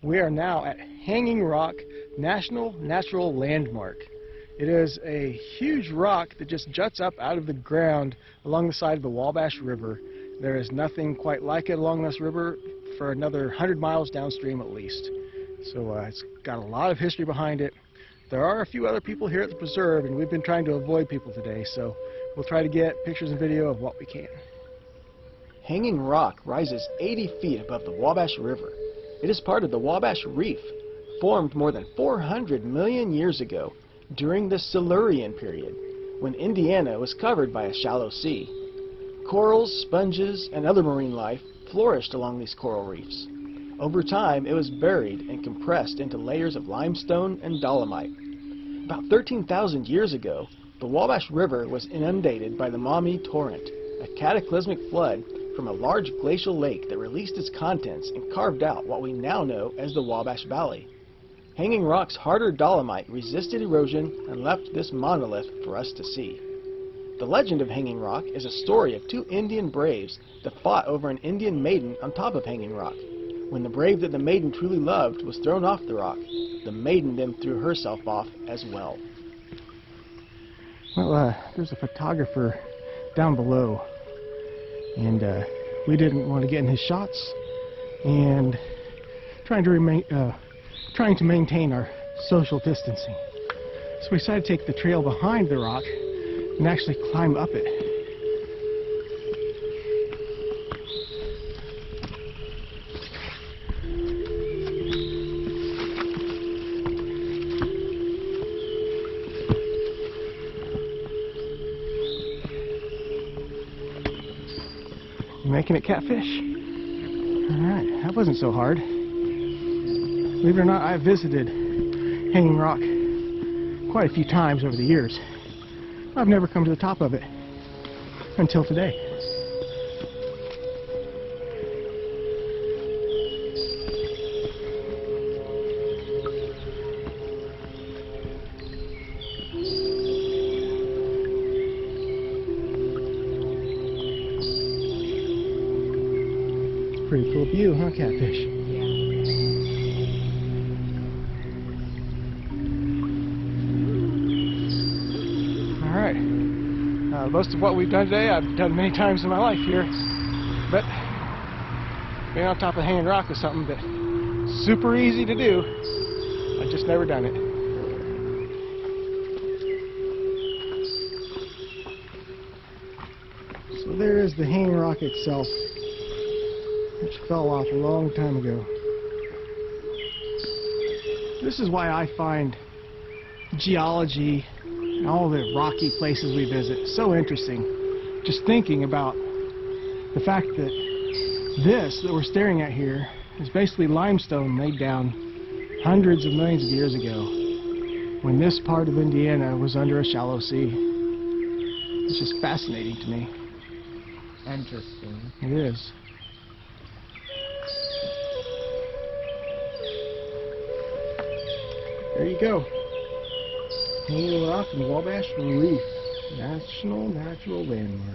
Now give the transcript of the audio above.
We are now at Hanging Rock National Natural Landmark. It is a huge rock that just juts up out of the ground along the side of the Wabash River. There is nothing quite like it along this river for another 100 miles downstream at least. So it's got a lot of history behind it. There are a few other people here at the preserve, and we've been trying to avoid people today, so we'll try to get pictures and video of what we can. Hanging Rock rises 80 feet above the Wabash River. It is part of the Wabash Reef, formed more than 400 million years ago during the Silurian Period, when Indiana was covered by a shallow sea. Corals, sponges, and other marine life flourished along these coral reefs. Over time, it was buried and compressed into layers of limestone and dolomite. About 13,000 years ago, the Wabash River was inundated by the Maumee Torrent, a cataclysmic flood from a large glacial lake that released its contents and carved out what we now know as the Wabash Valley. Hanging Rock's harder dolomite resisted erosion and left this monolith for us to see. The legend of Hanging Rock is a story of two Indian braves that fought over an Indian maiden on top of Hanging Rock. When the brave that the maiden truly loved was thrown off the rock, the maiden then threw herself off as well. Well, there's a photographer down below, and we didn't want to get in his shots, and trying to maintain our social distancing. So we decided to take the trail behind the rock and actually climb up it. You making it, catfish? Alright, that wasn't so hard. Believe it or not, I've visited Hanging Rock quite a few times over the years. I've never come to the top of it until today. It's a pretty cool view, huh, catfish? Alright, most of what we've done today I've done many times in my life here, but being on top of Hanging Rock is something that's super easy to do. I've just never done it. So there is the Hanging Rock itself, which fell off a long time ago. This is why I find geology and all the rocky places we visit so interesting. Just thinking about the fact that this that we're staring at here is basically limestone laid down hundreds of millions of years ago when this part of Indiana was under a shallow sea. It's just fascinating to me. Interesting. It is. There you go. Hanging Rock and Wabash Reef National Natural Landmark.